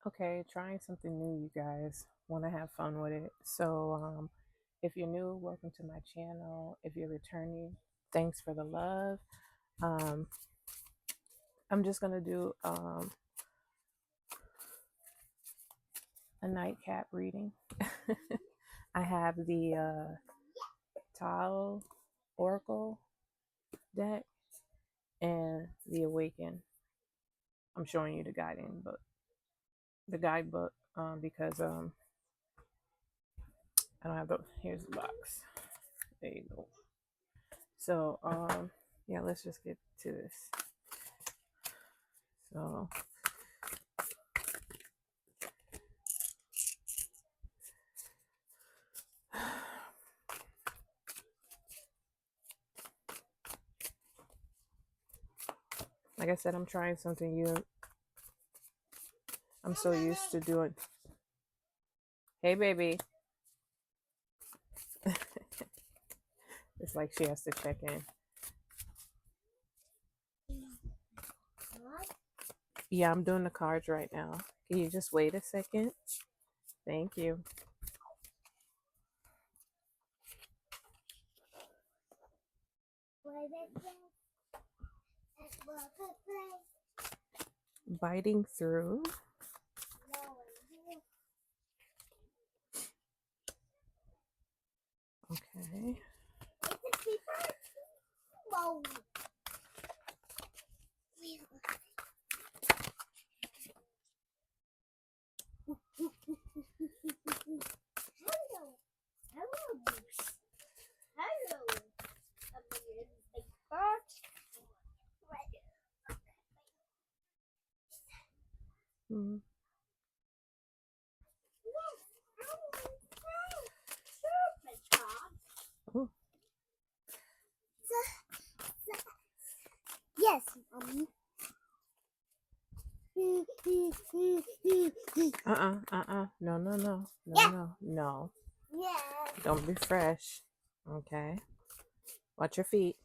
Okay, trying something new, you guys. Want to have fun with it. So, if you're new, welcome to my channel. If you're returning, thanks for the love. Um, I'm just gonna do a nightcap reading. I have the Tao Oracle deck and the Awaken. I'm showing you the guiding book, because I don't have the. Here's the box. There you go. So yeah, let's just get to this. So like I said, I'm trying something new. I'm so used to doing. Hey, baby. It's like she has to check in. Yeah, I'm doing the cards right now. Can you just wait a second? Thank you. Biting through. Okay. Mm. Ooh. Yes, Mommy. No. Yeah. No. Yeah. Don't be fresh. Okay. Watch your feet.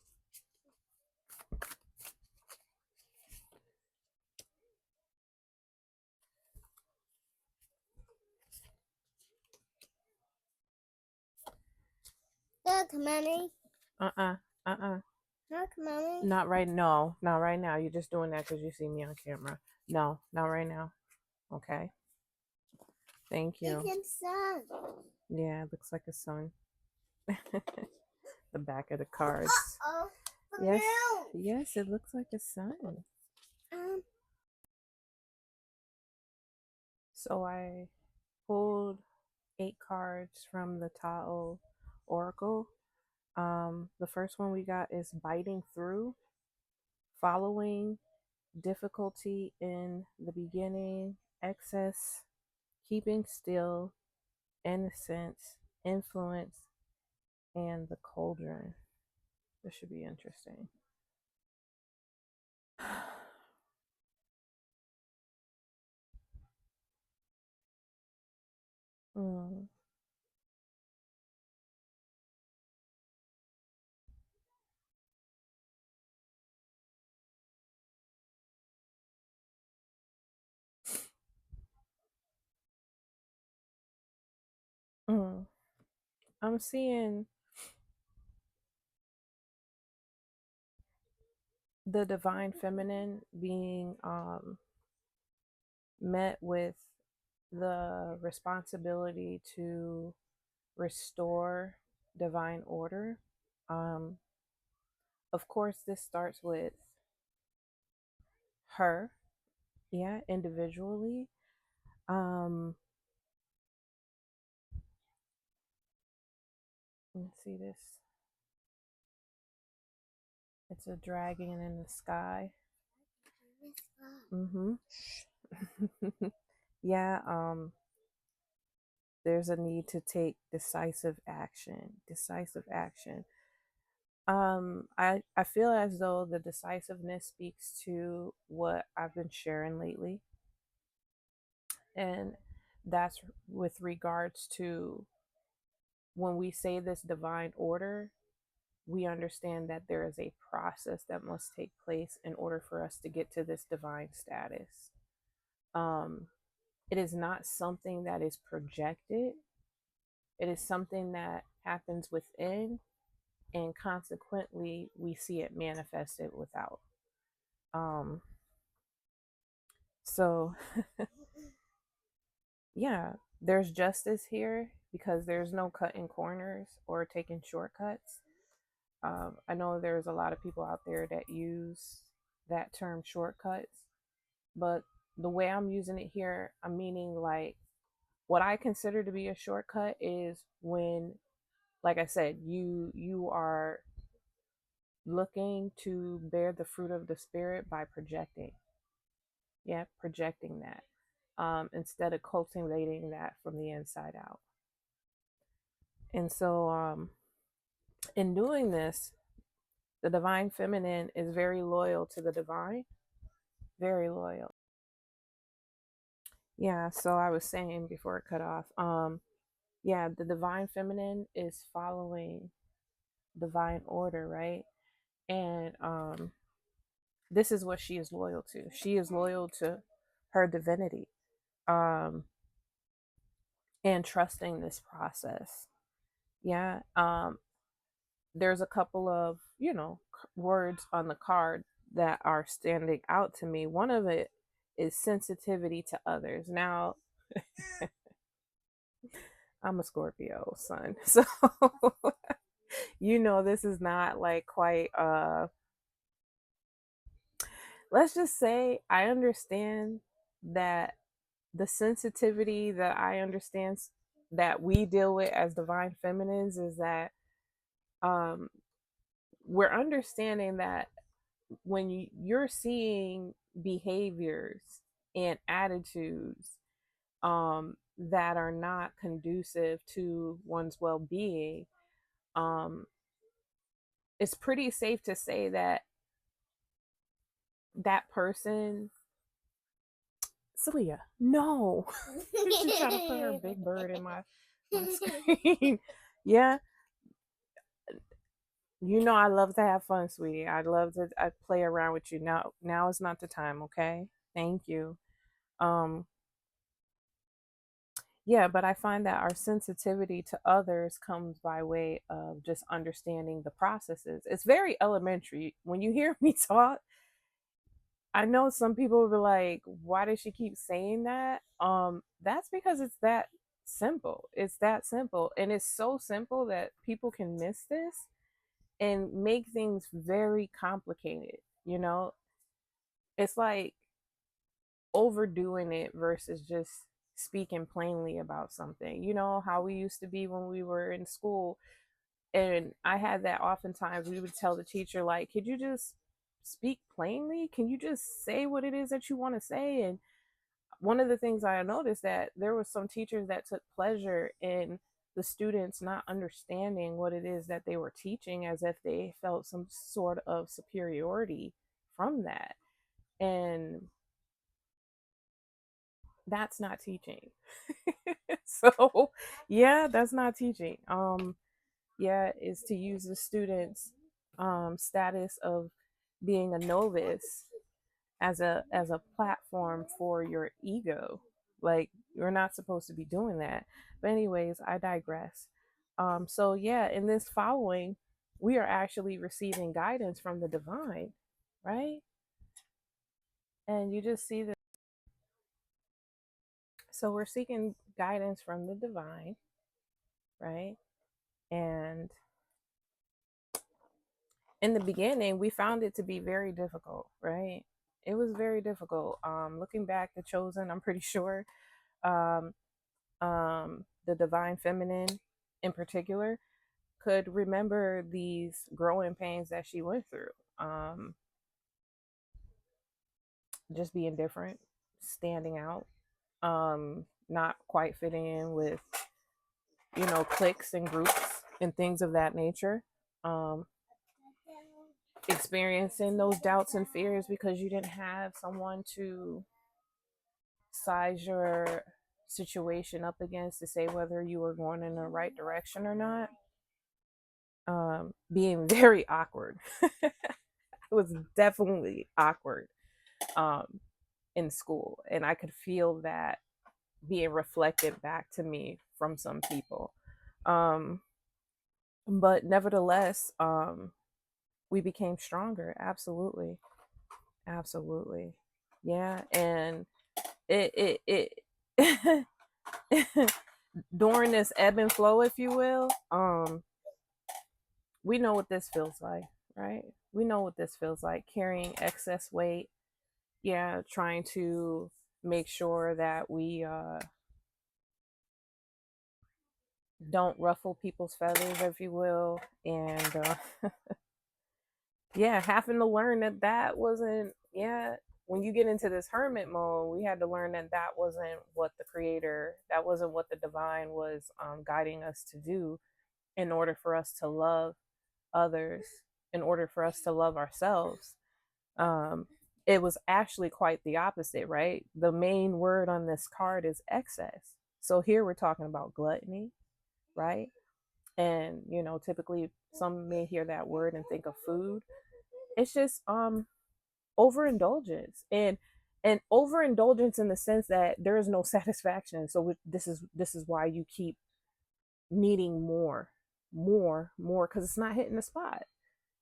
Look, Mommy. Uh-uh. Look, Mommy. Not right. No, not right now. You're just doing that because you see me on camera. No, not right now. Okay. Thank you. It's sun. Yeah, it looks like a sun. The back of the cards. Oh, Yes, yes, it looks like a sun. So I pulled 8 cards from the Tao Oracle. The first one we got is biting through, following, difficulty in the beginning, excess, keeping still, innocence, influence, and the cauldron. This should be interesting. Mm. Mm. I'm seeing the divine feminine being met with the responsibility to restore divine order. Um, of course, this starts with her, yeah, individually. Um, let's see this. It's a dragon in the sky. Mm-hmm. Yeah, there's a need to take decisive action. Decisive action. I feel as though the decisiveness speaks to what I've been sharing lately, and that's with regards to when we say this divine order, we understand that there is a process that must take place in order for us to get to this divine status. Um, It is not something that is projected. It is something that happens within, and consequently, we see it manifested without. Um, so, yeah, there's justice here because there's no cutting corners or taking shortcuts. I know there's a lot of people out there that use that term shortcuts, but the way I'm using it here, I'm meaning like what I consider to be a shortcut is when, like I said, you are looking to bear the fruit of the spirit by projecting. Yeah, projecting that. Instead of cultivating that from the inside out. And so in doing this, the divine feminine is very loyal to the divine, very loyal. Yeah, so I was saying before it cut off, yeah, the divine feminine is following divine order, right? And this is what she is loyal to. She is loyal to her divinity, um, and trusting this process. Yeah. There's a couple of, words on the card that are standing out to me. One of it is sensitivity to others. Now, I'm a Scorpio sun. So, this is not like quite, let's just say I understand that the sensitivity that I understand that we deal with as divine feminines is that um, we're understanding that when you're seeing behaviors and attitudes that are not conducive to one's well-being, um, it's pretty safe to say that that person, Celia, no, she's trying to put her big bird in my screen. Yeah, I love to have fun, sweetie. I play around with you. Now is not the time, okay? Thank you. Um, yeah, but I find that our sensitivity to others comes by way of just understanding the processes. It's very elementary. When you hear me talk, I know some people will be like, why does she keep saying that? That's because it's that simple. It's that simple. And it's so simple that people can miss this and make things very complicated. You know, it's like overdoing it versus just speaking plainly about something. You know how we used to be when we were in school, and I had that oftentimes. We would tell the teacher, like, could you just speak plainly? Can you just say what it is that you want to say? And one of the things I noticed that there was some teachers that took pleasure in the students not understanding what it is that they were teaching, as if they felt some sort of superiority from that. And that's not teaching. So yeah, that's not teaching. Yeah, is to use the students status of being a novice as a platform for your ego. Like, you're not supposed to be doing that. But anyways, I digress. So yeah, in this following, we are actually receiving guidance from the divine, right? And you just see that. So we're seeking guidance from the divine, right? And in the beginning, we found it to be very difficult, right? It was very difficult. Looking back, the chosen, I'm pretty sure, um, the divine feminine in particular, could remember these growing pains that she went through. Just being different, standing out, not quite fitting in with, cliques and groups and things of that nature. Um, Experiencing those doubts and fears because you didn't have someone to size your situation up against to say whether you were going in the right direction or not. Being very awkward. It was definitely awkward um, in school, and I could feel that being reflected back to me from some people. Um, but nevertheless, we became stronger. Absolutely. Absolutely. Yeah. And it during this ebb and flow, if you will, we know what this feels like, right? We know what this feels like, carrying excess weight. Yeah, trying to make sure that we don't ruffle people's feathers, if you will. And yeah, having to learn that that wasn't, yeah, when you get into this hermit mode, we had to learn that that wasn't what the creator, that wasn't what the divine was guiding us to do, in order for us to love others, in order for us to love ourselves. um it was actually quite the opposite, right? The main word on this card is excess. So here we're talking about gluttony, right? And typically some may hear that word and think of food. It's just overindulgence, and overindulgence in the sense that there is no satisfaction. So this is why you keep needing more, because it's not hitting the spot.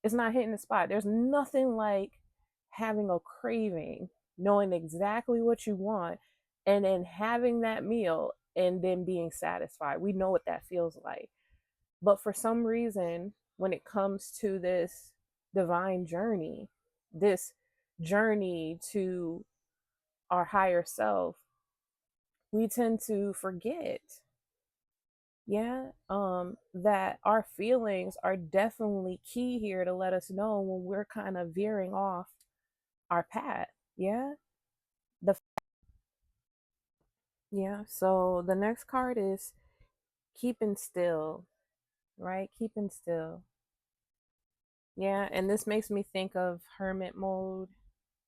It's not hitting the spot. There's nothing like having a craving, knowing exactly what you want, and then having that meal and then being satisfied. We know what that feels like. But for some reason, when it comes to this divine journey, this journey to our higher self, we tend to forget, yeah, that our feelings are definitely key here to let us know when we're kind of veering off our path. Yeah. The Yeah, so the next card is keeping still, right? Keeping still. Yeah, and this makes me think of hermit mode.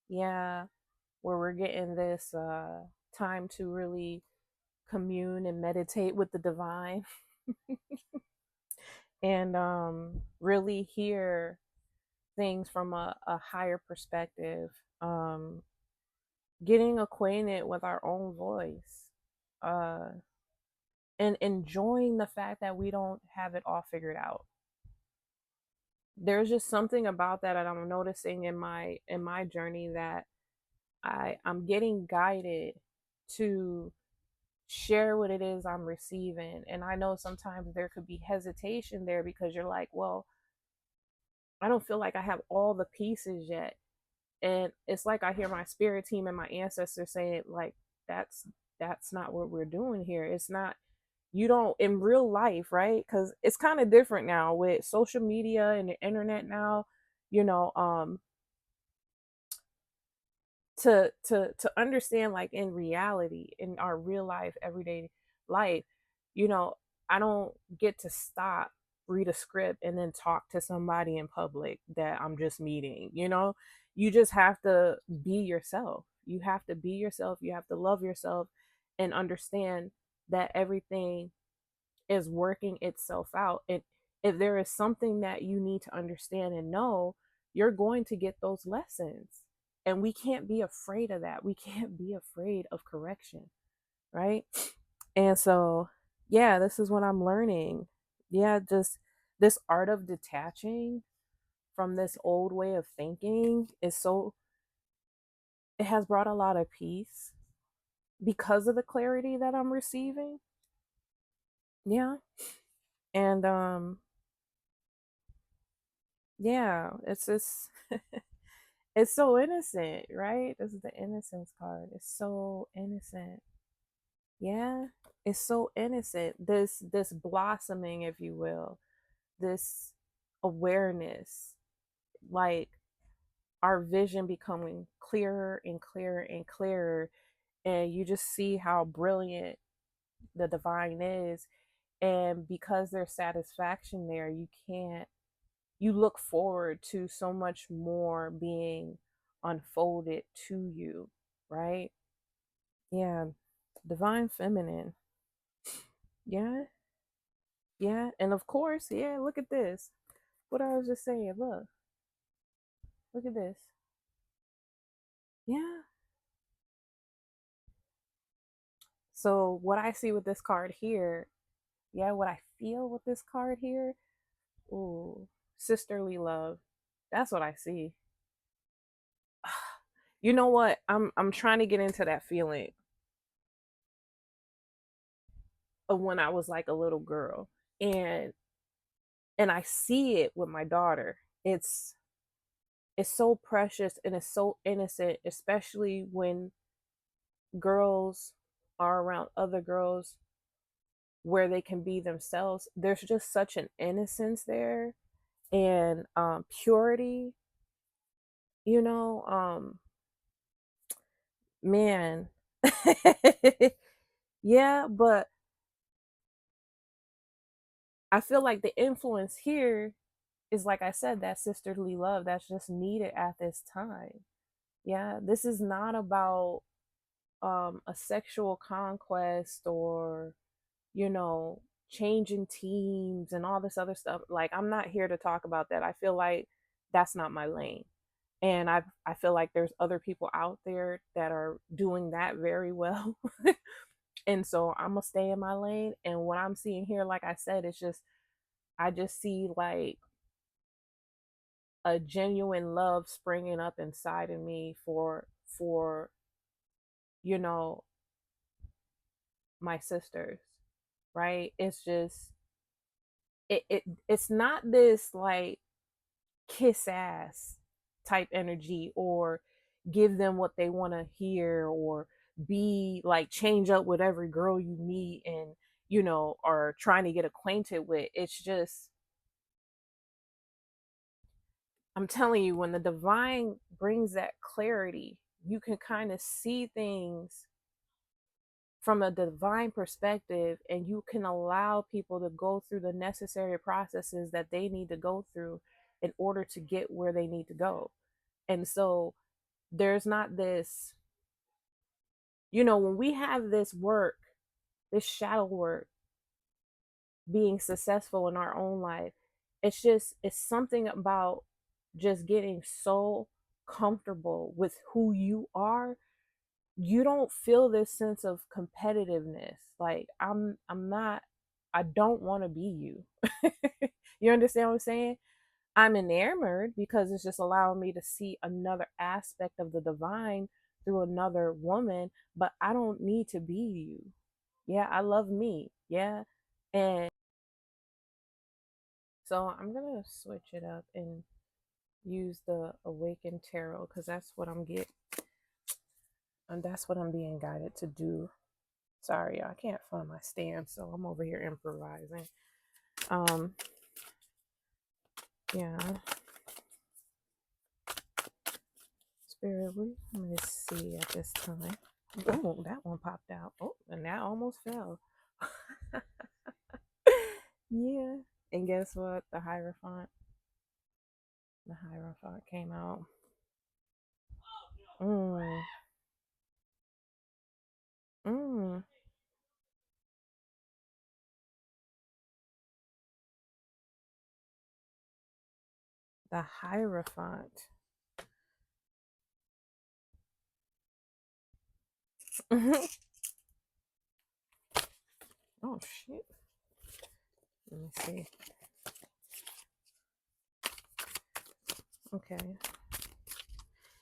Yeah, where we're getting this time to really commune and meditate with the divine, and really hear things from a higher perspective. Um Getting acquainted with our own voice. Uh and enjoying the fact that we don't have it all figured out. There's just something about that I'm noticing in my journey, that I'm getting guided to share what it is I'm receiving. And I know sometimes there could be hesitation there, because you're like, well, I don't feel like I have all the pieces yet. And it's like I hear my spirit team and my ancestors saying, like, that's not what we're doing here. It's not, you don't, in real life, right? Because it's kind of different now with social media and the internet now, you know um to understand, like, in reality, in our real life, everyday life, you know I don't get to stop, read a script, and then talk to somebody in public that I'm just meeting. You just have to be yourself. You have to be yourself. You have to love yourself, and understand that everything is working itself out. And if there is something that you need to understand and know, you're going to get those lessons. And we can't be afraid of that. We can't be afraid of correction, right? And so, yeah, this is what I'm learning. Yeah, just this art of detaching from this old way of thinking is so, it has brought a lot of peace because of the clarity that I'm receiving. Yeah. And yeah, it's just it's so innocent, right? This is the innocence card. It's so innocent. Yeah, it's so innocent. This blossoming, if you will, this awareness, like our vision becoming clearer and clearer and clearer, and you just see how brilliant the divine is. And because there's satisfaction there, you look forward to so much more being unfolded to you, right? Yeah, divine feminine. Yeah, yeah, and of course, yeah, look at this. What I was just saying, look at this. Yeah. So what I see with this card here, yeah, what I feel with this card here, ooh, sisterly love. That's what I see. You know what? I'm trying to get into that feeling of when I was like a little girl. And I see it with my daughter. It's it's so precious and it's so innocent, especially when girls are around other girls where they can be themselves. There's just such an innocence there and purity, you know. Man. Yeah, but I feel like the influence here is, like I said, that sisterly love that's just needed at this time. Yeah, this is not about a sexual conquest or, you know, changing teams and all this other stuff. Like, I'm not here to talk about that. I feel like that's not my lane. And I feel like there's other people out there that are doing that very well. And so I'm gonna stay in my lane. And what I'm seeing here, like I said, it's just, I just see like a genuine love springing up inside of me for you know, my sisters, right? It's just, it's not this like kiss ass type energy or give them what they want to hear or be like change up with every girl you meet and, you know, or trying to get acquainted with. It's just, I'm telling you, when the divine brings that clarity, you can kind of see things from a divine perspective, and you can allow people to go through the necessary processes that they need to go through in order to get where they need to go. And so there's not this, you know, when we have this work, this shadow work, being successful in our own life, it's just, it's something about just getting so comfortable with who you are. You don't feel this sense of competitiveness. Like, I'm not, I don't want to be you. You understand what I'm saying? I'm enamored because it's just allowing me to see another aspect of the divine through another woman, but I don't need to be you. Yeah, I love me. Yeah. And so I'm going to switch it up and use the Awakened Tarot because that's what I'm getting, and that's what I'm being guided to do. Sorry, I can't find my stand, so I'm over here improvising. Um, yeah. Spirit, let me see at this time. Oh, that one popped out. Oh, and that almost fell. Yeah. And guess what? The Hierophant. The Hierophant came out. Mm. Mm. The Hierophant. Oh shit. Let me see. Okay.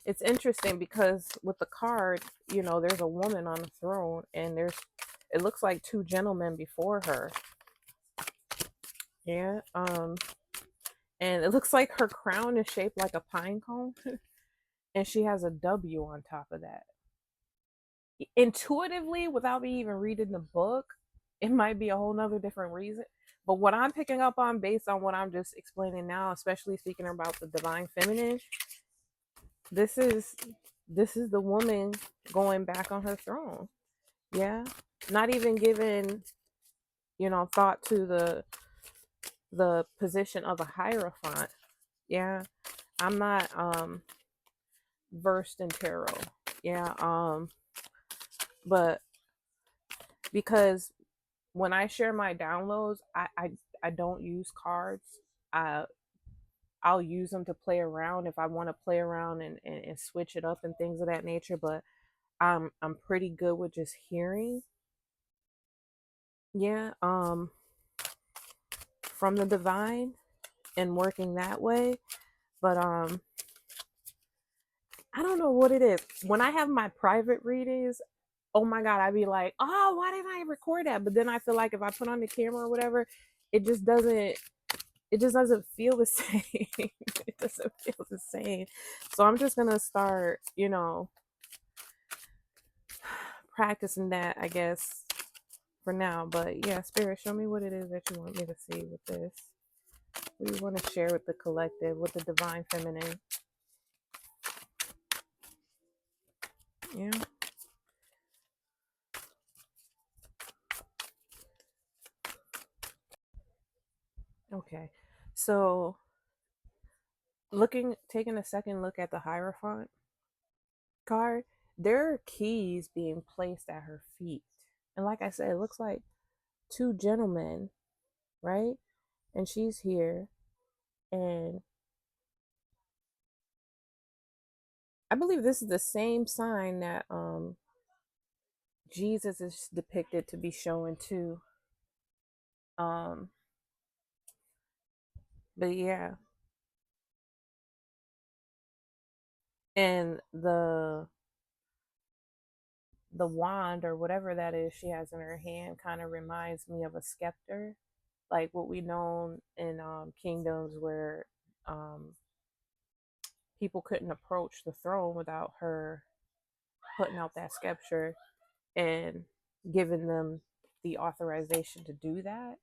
It's interesting because with the card, you know, there's a woman on the throne and there's, it looks like two gentlemen before her. Yeah. And it looks like her crown is shaped like a pine cone and she has a W on top of that. Intuitively, without me even reading the book, it might be a whole nother different reason. But what I'm picking up on based on what I'm just explaining now, especially speaking about the divine feminine, this is the woman going back on her throne. Yeah. Not even giving, you know, thought to the position of a hierophant. Yeah. I'm not versed in tarot. Yeah. But because when I share my downloads, I don't use cards. I I'll use them to play around if I want to play around and switch it up and things of that nature. But I'm pretty good with just hearing. Yeah, from the divine and working that way. But I don't know what it is. When I have my private readings, oh my god, I'd be like, oh, why didn't I record that? But then I feel like if I put on the camera or whatever, it just doesn't it just doesn't feel the same. It doesn't feel the same. So I'm just gonna start, practicing that, I guess, for now. But yeah, Spirit, show me what it is that you want me to see with this. What do you want to share with the collective, with the divine feminine? Yeah. Okay. So taking a second look at the Hierophant card, there are keys being placed at her feet. And like I said, it looks like two gentlemen, right? And she's here. And I believe this is the same sign that Jesus is depicted to be showing too. Um, but yeah. And the wand or whatever that is she has in her hand kind of reminds me of a scepter, like what we know in kingdoms where um, people couldn't approach the throne without her putting out that scepter and giving them the authorization to do that.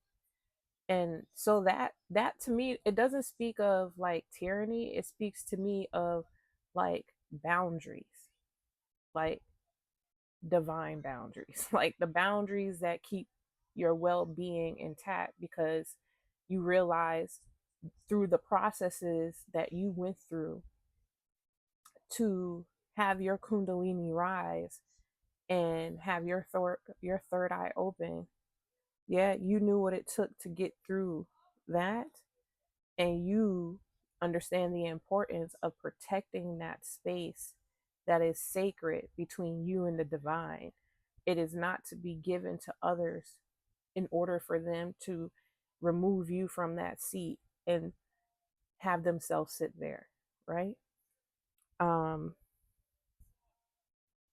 And so that to me, it doesn't speak of like tyranny. It speaks to me of like boundaries, like divine boundaries, like the boundaries that keep your well-being intact, because you realize through the processes that you went through to have your kundalini rise and have your third eye open. Yeah, you knew what it took to get through that, and you understand the importance of protecting that space that is sacred between you and the divine. It is not to be given to others in order for them to remove you from that seat and have themselves sit there, right? Um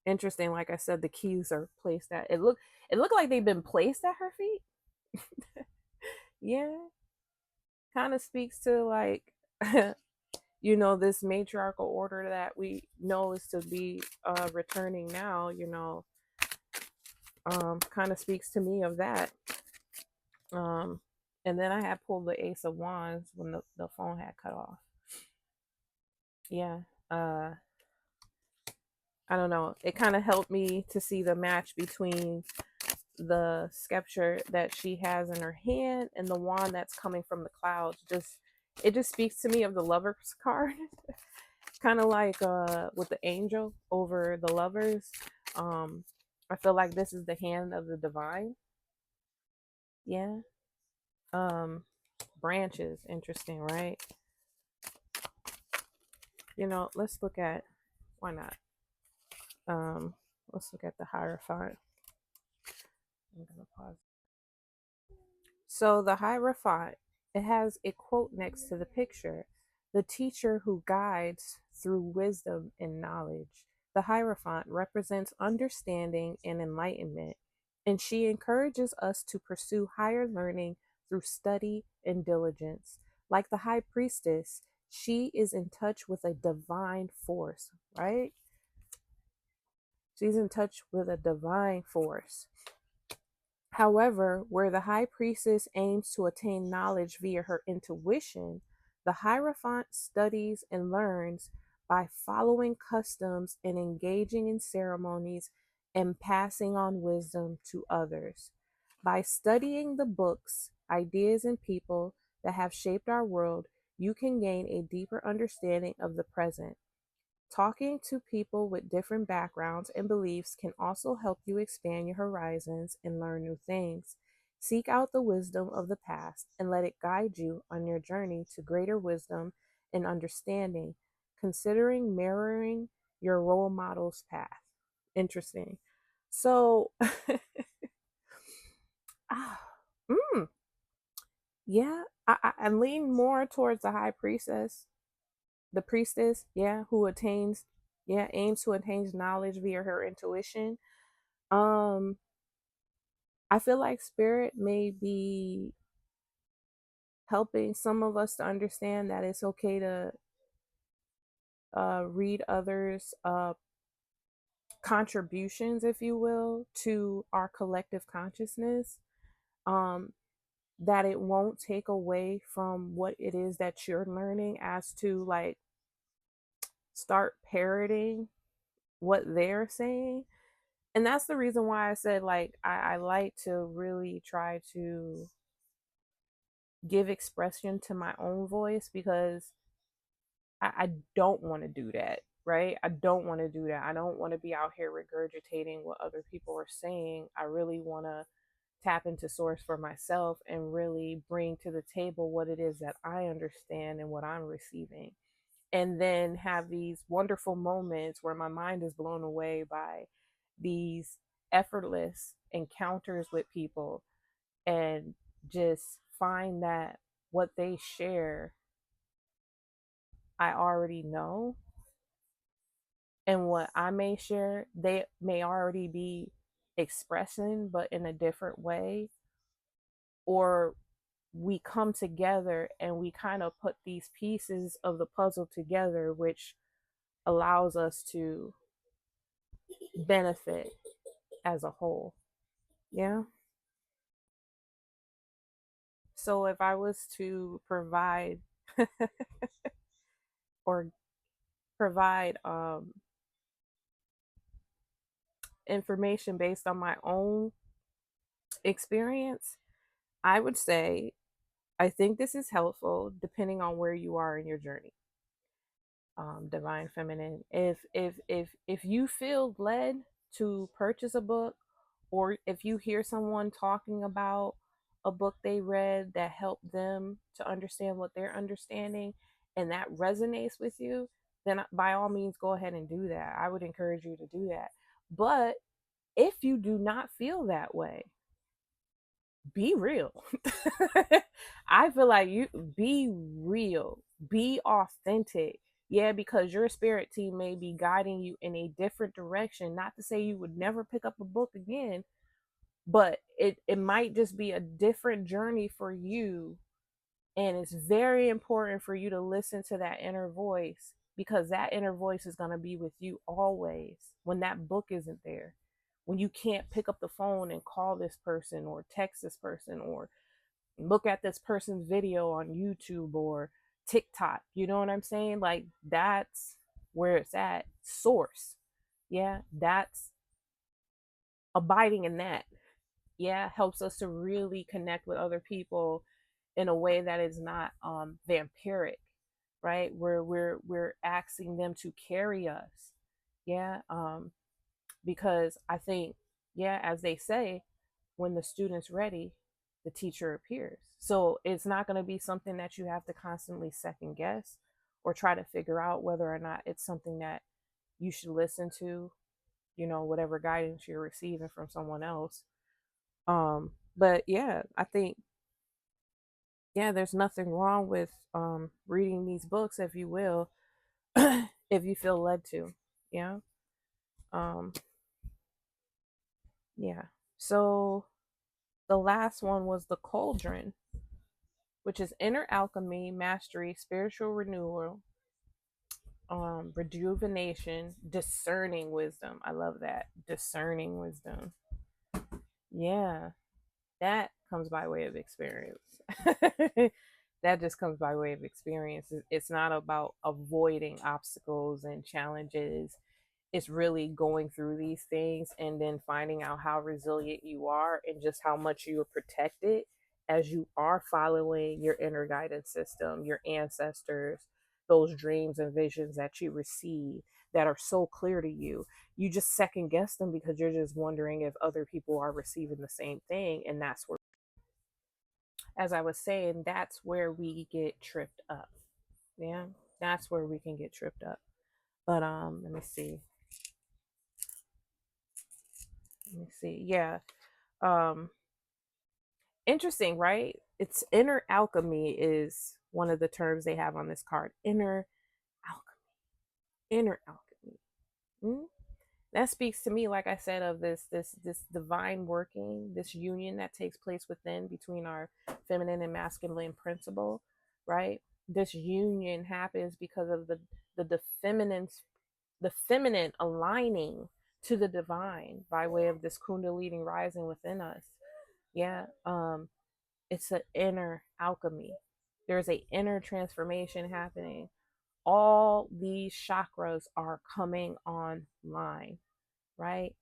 Interesting, like I said, the keys are placed at it looked like they've been placed at her feet. Yeah, kind of speaks to like this matriarchal order that we know is to be returning now, kind of speaks to me of that. um and then I had pulled the Ace of Wands when the phone had cut off. Yeah. uh I don't know, it kind of helped me to see the match between the scepter that she has in her hand and the wand that's coming from the clouds. It just speaks to me of the Lovers card. Kind of like with the angel over the Lovers. I feel like this is the hand of the divine. Yeah. um Branches, interesting, right? Let's look at, why not, um let's look at the Hierophant. I'm gonna pause. So the Hierophant, it has a quote next to the picture: the teacher who guides through wisdom and knowledge. The Hierophant represents understanding and enlightenment, and she encourages us to pursue higher learning through study and diligence. Like the High Priestess, she is in touch with a divine force, right? She's in touch with a divine force. However, where the high priestess aims to attain knowledge via her intuition, the Hierophant studies and learns by following customs and engaging in ceremonies and passing on wisdom to others. By studying the books, ideas, and people that have shaped our world, you can gain a deeper understanding of the present. Talking to people with different backgrounds and beliefs can also help you expand your horizons and learn new things. Seek out the wisdom of the past and let it guide you on your journey to greater wisdom and understanding, considering mirroring your role model's path. Interesting. So, Mm, yeah, I lean more towards the high priestess, the priestess, yeah, who attains, yeah, aims to attain knowledge via her intuition. Um, I feel like spirit may be helping some of us to understand that it's okay to read others' contributions, if you will, to our collective consciousness. Um, that it won't take away from what it is that you're learning, as to like start parroting what they're saying. And that's the reason why I said, like, I like to really try to give expression to my own voice, because I don't want to do that, right? I don't want to do that. I don't want to be out here regurgitating what other people are saying. I really want to tap into source for myself and really bring to the table what it is that I understand and what I'm receiving. And then have these wonderful moments where my mind is blown away by these effortless encounters with people, and just find that what they share I already know, and what I may share they may already be expressing, but in a different way. Or we come together and we kind of put these pieces of the puzzle together, which allows us to benefit as a whole. Yeah. So if I was to provide or provide information based on my own experience, I would say I think this is helpful depending on where you are in your journey. Divine feminine. If you feel led to purchase a book, or if you hear someone talking about a book they read that helped them to understand what they're understanding, and that resonates with you, then by all means go ahead and do that. I would encourage you to do that. But if you do not feel that way, be real. I feel like you be real, be authentic. Yeah, because your spirit team may be guiding you in a different direction. Not to say you would never pick up a book again, but it might just be a different journey for you. And it's very important for you to listen to that inner voice, because that inner voice is going to be with you always when that book isn't there. When you can't pick up the phone and call this person or text this person or look at this person's video on YouTube or TikTok. You know what I'm saying? Like, that's where it's at. Source. Yeah, that's abiding in that. Yeah, helps us to really connect with other people in a way that is not vampiric, right? Where we're asking them to carry us. Yeah, because I think, yeah, as they say, when the student's ready, the teacher appears. So it's not going to be something that you have to constantly second guess or try to figure out whether or not it's something that you should listen to, whatever guidance you're receiving from someone else. But yeah, I think, yeah, there's nothing wrong with reading these books, if you will, if you feel led to. Yeah. Um, yeah. So the last one was The Cauldron, which is inner alchemy, mastery, spiritual renewal, rejuvenation, discerning wisdom. I love that. Discerning wisdom. Yeah, that comes by way of experience. That just comes by way of experience. It's not about avoiding obstacles and challenges. It's really going through these things and then finding out how resilient you are and just how much you are protected as you are following your inner guidance system, your ancestors, those dreams and visions that you receive that are so clear to you. You just second guess them because you're just wondering if other people are receiving the same thing. And that's where, as I was saying, that's where we get tripped up. Yeah, that's where we can get tripped up. But let me see. Let me see. Yeah. Um, Interesting, right? It's inner alchemy is one of the terms they have on this card. Inner alchemy. Inner alchemy. Mm? That speaks to me, like I said, of this divine working, this union that takes place within between our feminine and masculine principle, right? This union happens because of the feminine aligning to the divine by way of this kundalini rising within us. Yeah. It's an inner alchemy. There's a inner transformation happening. All these chakras are coming online, right?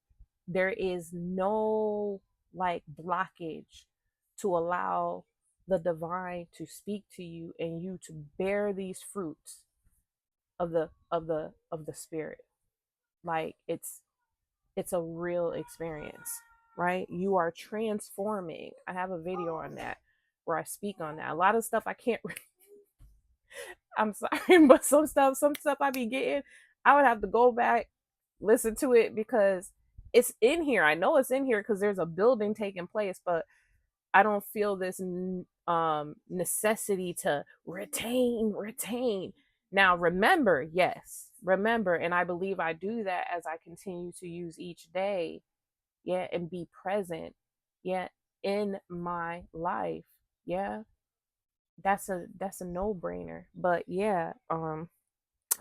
There is no like blockage to allow the divine to speak to you and you to bear these fruits of the spirit. Like it's a real experience, right? You are transforming. I have a video on that where I speak on that. A lot of stuff I can't I'm sorry, but some stuff I be getting, I would have to go back, listen to it because it's in here. I know it's in here because there's a building taking place, but I don't feel this necessity to retain. Now remember, yes, remember, and I believe I do that as I continue to use each day, yeah, and be present, yeah, in my life, yeah. That's a no-brainer. But yeah,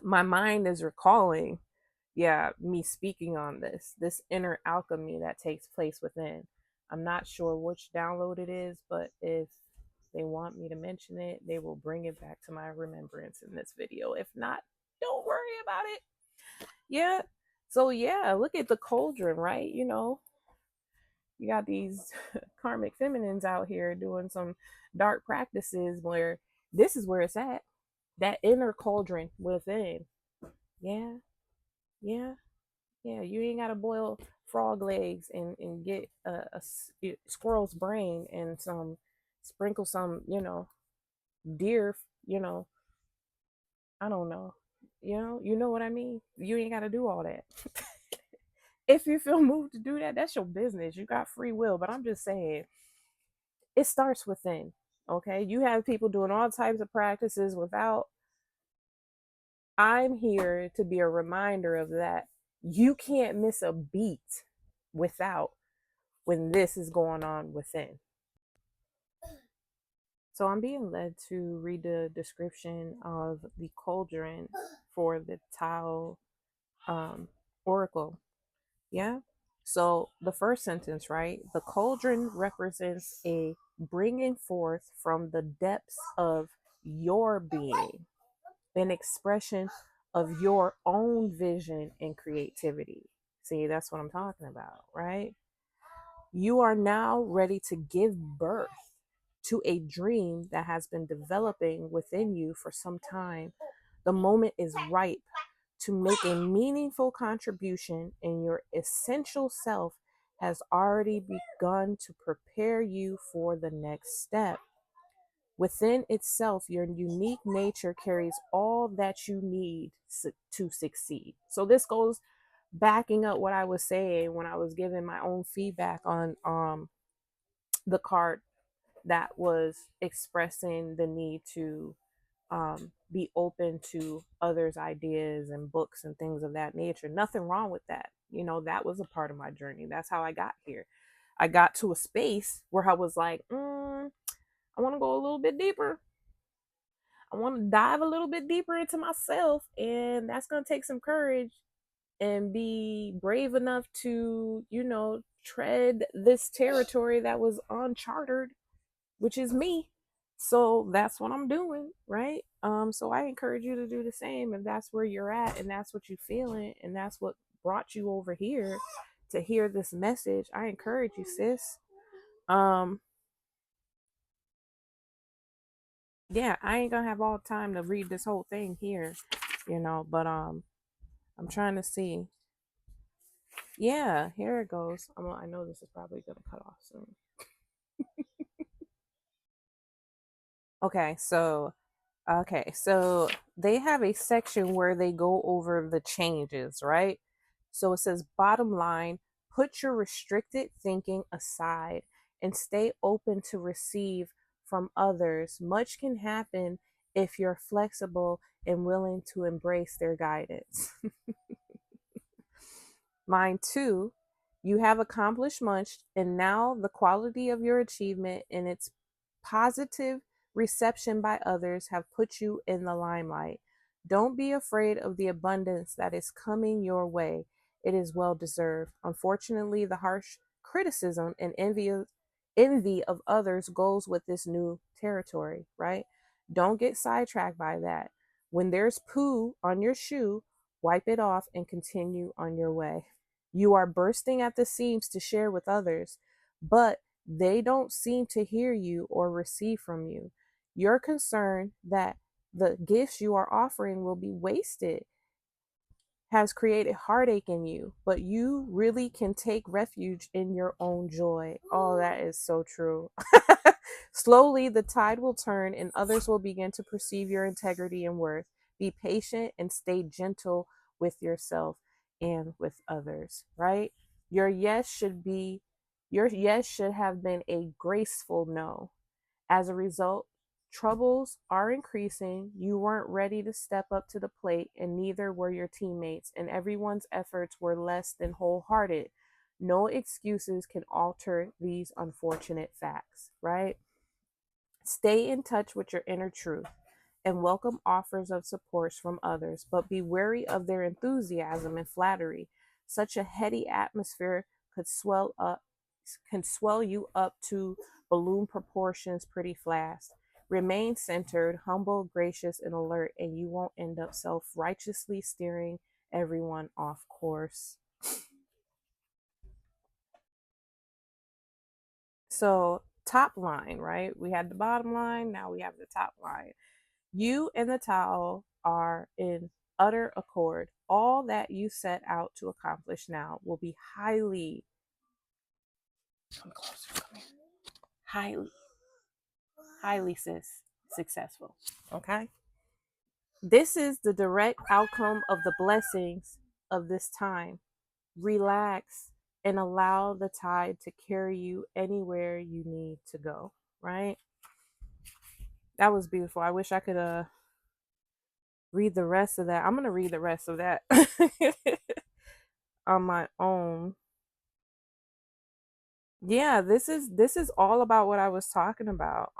my mind is recalling, yeah, me speaking on this inner alchemy that takes place within. I'm not sure which download it is, but if they want me to mention it, they will bring it back to my remembrance in this video. If not, don't worry about it. Yeah. So yeah, look at the cauldron, right? You got these karmic feminines out here doing some dark practices where this is where it's at. That inner cauldron within. Yeah, yeah, yeah. You ain't gotta boil frog legs and get a squirrel's brain and sprinkle some, deer, you know, I don't know. You know what I mean? You ain't gotta do all that. If you feel moved to do that, that's your business. You got free will. But I'm just saying, it starts within. Okay. You have people doing all types of practices without. I'm here to be a reminder of that. You can't miss a beat without when this is going on within. So I'm being led to read the description of the cauldron for the Tao oracle. Yeah. So the first sentence, right? The cauldron represents a bringing forth from the depths of your being, an expression of your own vision and creativity. See, that's what I'm talking about, right? You are now ready to give birth to a dream that has been developing within you for some time. The moment is ripe to make a meaningful contribution, and your essential self has already begun to prepare you for the next step. Within itself, your unique nature carries all that you need to succeed. So this goes backing up what I was saying when I was giving my own feedback on the card that was expressing the need to be open to others' ideas and books and things of that nature. Nothing wrong with that. That was a part of my journey. That's how I got here. I got to a space where I was like, I want to go a little bit deeper. I want to dive a little bit deeper into myself. And that's going to take some courage and be brave enough to, tread this territory that was uncharted, which is me. So that's what I'm doing, right? So I encourage you to do the same if that's where you're at and that's what you're feeling and that's what brought you over here to hear this message. I encourage you, sis. Yeah, I ain't gonna have all the time to read this whole thing here, but I'm trying to see. Yeah, here it goes. I know this is probably gonna cut off soon. Okay, so they have a section where they go over the changes, right? So it says, bottom line, put your restricted thinking aside and stay open to receive from others. Much can happen if you're flexible and willing to embrace their guidance. Line 2, you have accomplished much, and now the quality of your achievement and its positive reception by others have put you in the limelight. Don't be afraid of the abundance that is coming your way. It is well deserved. Unfortunately, the harsh criticism and envy of others goes with this new territory, right? Don't get sidetracked by that. When there's poo on your shoe, wipe it off and continue on your way. You are bursting at the seams to share with others, but they don't seem to hear you or receive from you. You're concerned that the gifts you are offering will be wasted has created heartache in you, but you really can take refuge in your own joy. Oh, that is so true. Slowly, the tide will turn and others will begin to perceive your integrity and worth. Be patient and stay gentle with yourself and with others, right? Your yes should be, your yes should have been a graceful no. As a result, troubles are increasing. You weren't ready to step up to the plate, and neither were your teammates, and everyone's efforts were less than wholehearted. No excuses can alter these unfortunate facts, right? Stay in touch with your inner truth and welcome offers of support from others, but be wary of their enthusiasm and flattery. Such a heady atmosphere could swell you up to balloon proportions pretty fast. Remain centered, humble, gracious, and alert, and you won't end up self-righteously steering everyone off course. So, top line, right? We had the bottom line, now we have the top line. You and the towel are in utter accord. All that you set out to accomplish now will be come closer, come here, highly successful. Okay? This is the direct outcome of the blessings of this time. Relax and allow the tide to carry you anywhere you need to go, right? That was beautiful. I wish I could read the rest of that. I'm going to read the rest of that on my own. Yeah, this is all about what I was talking about.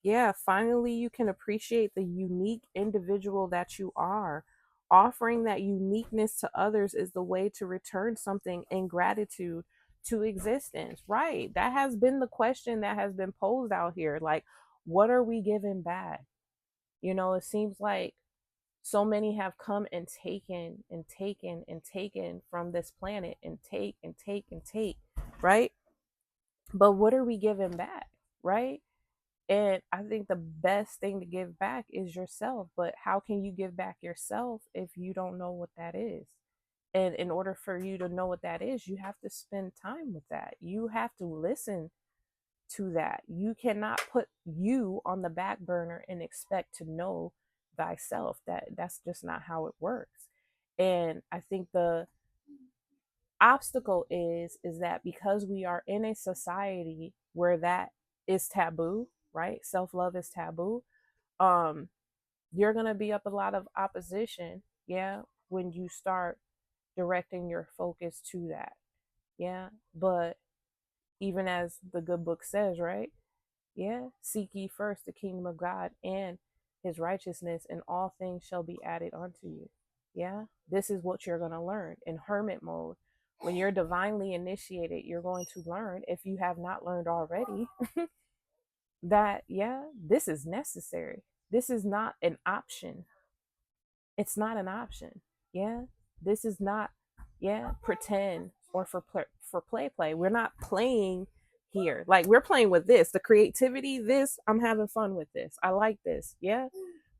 Yeah, finally you can appreciate the unique individual that you are. Offering that uniqueness to others is the way to return something in gratitude to existence. Right. That has been the question that has been posed out here. Like, what are we giving back? You know, it seems like so many have come and taken and taken and taken from this planet and take and take and take, right? But what are we giving back, right? And I think the best thing to give back is yourself. But how can you give back yourself if you don't know what that is? And in order for you to know what that is, you have to spend time with that. You have to listen to that. You cannot put you on the back burner and expect to know thyself. That's just not how it works. And I think the obstacle is that because we are in a society where that is taboo, right? Self-love is taboo. Um you're going to be up a lot of opposition, yeah, when you start directing your focus to that. Yeah, but even as the good book says, right? Yeah, seek ye first the kingdom of God and his righteousness, and all things shall be added unto you. Yeah, this is what you're going to learn in hermit mode. When you're divinely initiated, you're going to learn, if you have not learned already, that, yeah, this is necessary. This is not an option. It's not an option. Yeah, this is not, yeah, pretend or for play. We're not playing here. Like, we're playing with this, the creativity. This, I'm having fun with this. I like this. Yeah,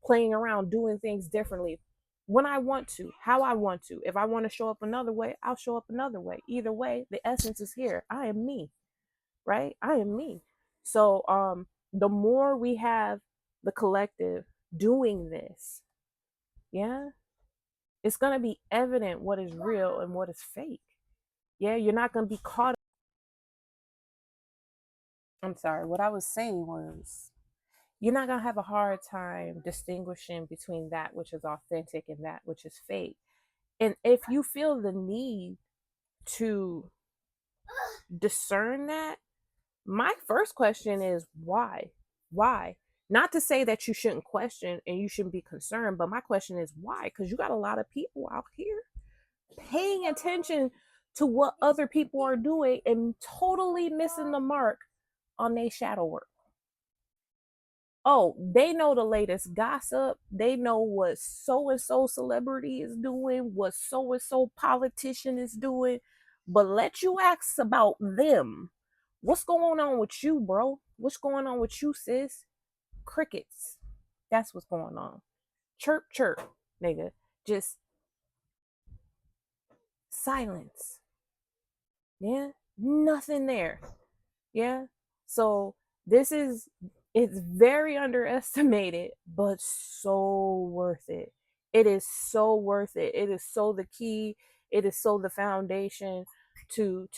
playing around, doing things differently when I want to, how I want to. If I want to show up another way, I'll show up another way. Either way, the essence is here. I am me, right? I am me. So the more we have the collective doing this, yeah, it's going to be evident what is real and what is fake. Yeah, you're not going to be caught I'm sorry. What I was saying was, you're not going to have a hard time distinguishing between that which is authentic and that which is fake. And if you feel the need to discern that, my first question is why? Why? Not to say that you shouldn't question and you shouldn't be concerned, but my question is why? Because you got a lot of people out here paying attention to what other people are doing and totally missing the mark on their shadow work. Oh, they know the latest gossip. They know what so and so celebrity is doing, what so and so politician is doing. But let you ask about them. What's going on with you, bro? What's going on with you, sis? Crickets. That's what's going on. Chirp, chirp, nigga. Just silence. Yeah. Nothing there. Yeah. So this is, it's very underestimated, but so worth it. It is so worth it. It is so the key. It is so the foundation to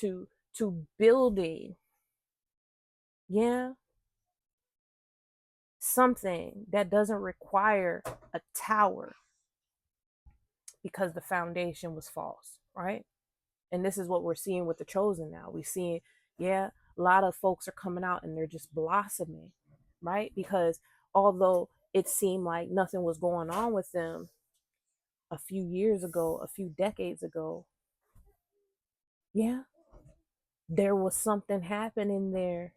building, yeah, something that doesn't require a tower because the foundation was false, right? And this is what we're seeing with the chosen now. We see, yeah, a lot of folks are coming out and they're just blossoming, right? Because although it seemed like nothing was going on with them a few years ago, a few decades ago, yeah, there was something happening there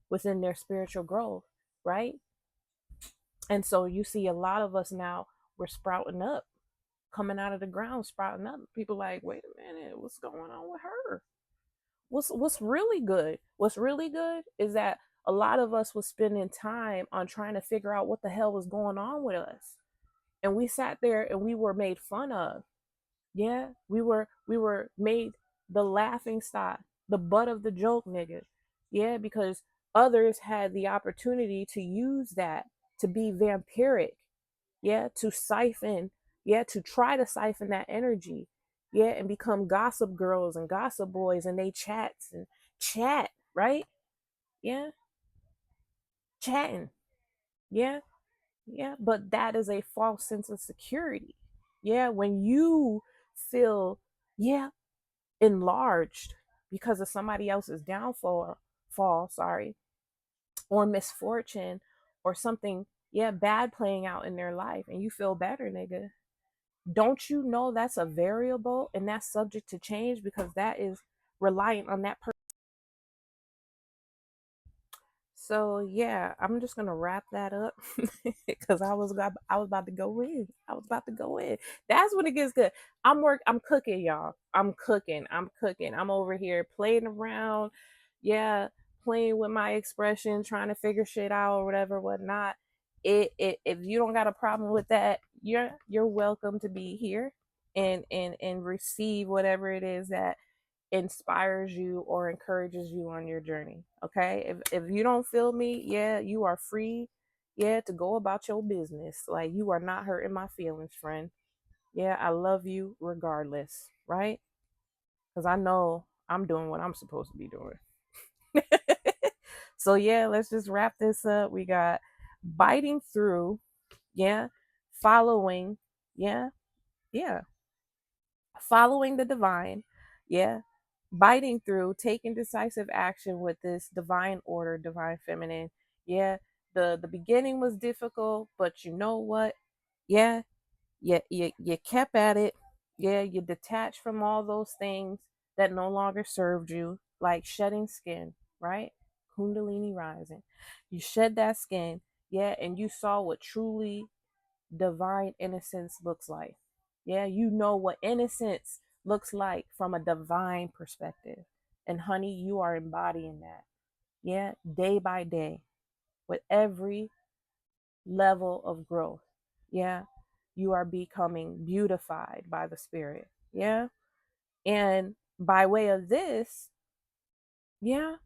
within their spiritual growth, right? And so you see a lot of us now, we're sprouting up, coming out of the ground, sprouting up. People like, wait a minute, what's going on with her? What's really good? What's really good is that a lot of us was spending time on trying to figure out what the hell was going on with us. And we sat there and we were made fun of. Yeah, we were made the laughing stock, the butt of the joke, nigga. Yeah, because others had the opportunity to use that to be vampiric, yeah, to siphon, yeah, to try to siphon that energy, yeah, and become gossip girls and gossip boys and they chats and chat, right? Yeah, chatting, yeah, yeah, but that is a false sense of security. Yeah, when you feel, yeah, enlarged because of somebody else's sorry, or misfortune or something, yeah, bad playing out in their life and you feel better, nigga. Don't you know that's a variable and that's subject to change because that is reliant on that person. So yeah, I'm just gonna wrap that up because I was about to go in. I was about to go in. That's when it gets good. I'm cooking, y'all. I'm cooking. I'm cooking. I'm over here playing around. Yeah, playing with my expression, trying to figure shit out or whatever, whatnot. It if you don't got a problem with that, you're welcome to be here and receive whatever it is that inspires you or encourages you on your journey. Okay. If you don't feel me, yeah, you are free, yeah, to go about your business. Like you are not hurting my feelings, friend. Yeah, I love you regardless, right? Because I know I'm doing what I'm supposed to be doing. So yeah, let's just wrap this up. We got biting through, yeah, following, yeah, yeah, following the divine, yeah, biting through, taking decisive action with this divine order, divine feminine. Yeah, the beginning was difficult, but you know what? Yeah, you kept at it. Yeah, you detached from all those things that no longer served you, like shedding skin, right? Kundalini rising. You shed that skin, yeah, and you saw what truly divine innocence looks like. Yeah, you know what innocence looks like from a divine perspective. And honey, you are embodying that. Yeah, day by day with every level of growth. Yeah, you are becoming beautified by the spirit. Yeah. And by way of this, yeah,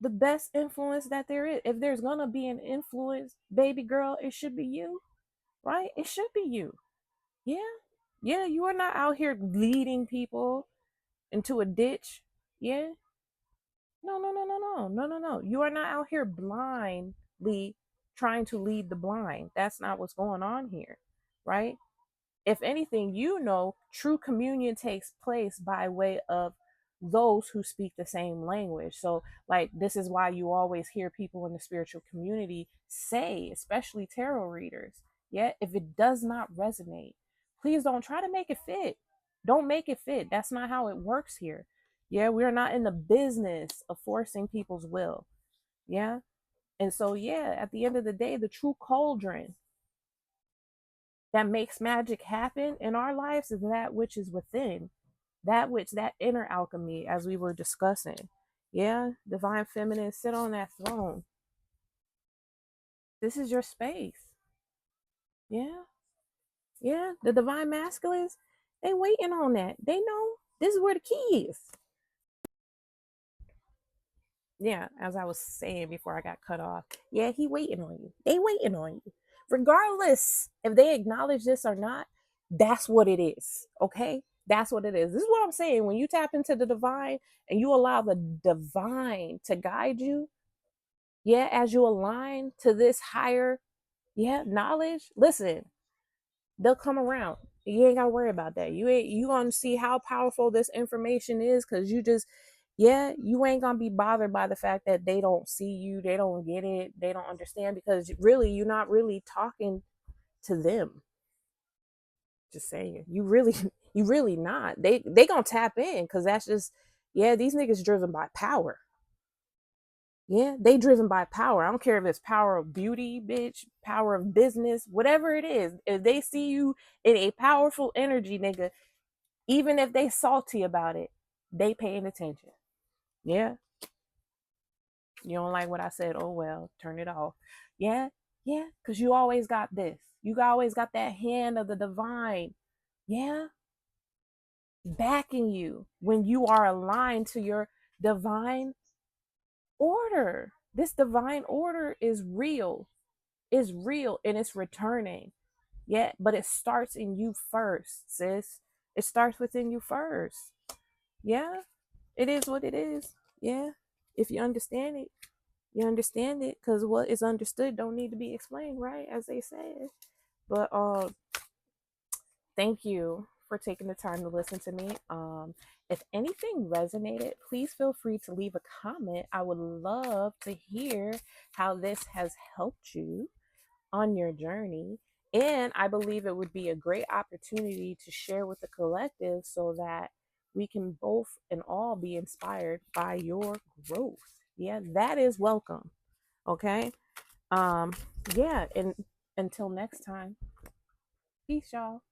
the best influence that there is, if there's going to be an influence, baby girl, it should be you, right? It should be you. Yeah. Yeah, you are not out here leading people into a ditch. Yeah. No, no, no, no, no, no, no, no. You are not out here blindly trying to lead the blind. That's not what's going on here, right? If anything, true communion takes place by way of those who speak the same language. So, like, this is why you always hear people in the spiritual community say, especially tarot readers, yeah, if it does not resonate, please don't try to make it fit. Don't make it fit. That's not how it works here. Yeah, we're not in the business of forcing people's will. Yeah. And so, yeah, at the end of the day, the true cauldron that makes magic happen in our lives is that which is within, that inner alchemy, as we were discussing. Yeah, divine feminine, sit on that throne. This is your space. Yeah, yeah. The divine masculines, they waiting on that. They know this is where the key is. Yeah, as I was saying before I got cut off. Yeah, he waiting on you. They waiting on you. Regardless if they acknowledge this or not, that's what it is. Okay? That's what it is. This is what I'm saying. When you tap into the divine and you allow the divine to guide you, yeah, as you align to this higher, yeah, knowledge, listen, they'll come around. You ain't gotta worry about that. You gonna see how powerful this information is, because you ain't gonna be bothered by the fact that they don't see you, they don't get it, they don't understand, because really you're not really talking to them. Just saying. You really not. They gonna tap in, because that's just, yeah, these niggas driven by power. Yeah, they driven by power. I don't care if it's power of beauty, bitch, power of business, whatever it is. If they see you in a powerful energy, nigga, even if they salty about it, they paying attention. Yeah. You don't like what I said? Oh well, turn it off. Yeah, yeah, because you always got this. You always got that hand of the divine. Yeah, backing you when you are aligned to your divine order. This divine order is real, and it's returning. Yeah, but it starts in you first, sis. It starts within you first. Yeah, it is what it is. Yeah, if you understand it, you understand it, because what is understood don't need to be explained, right? As they say. But thank you for taking the time to listen to me. If anything resonated, please feel free to leave a comment. I would love to hear how this has helped you on your journey. And I believe it would be a great opportunity to share with the collective, so that we can both and all be inspired by your growth. Yeah, that is welcome. Okay. Um, yeah, and until next time, peace, y'all.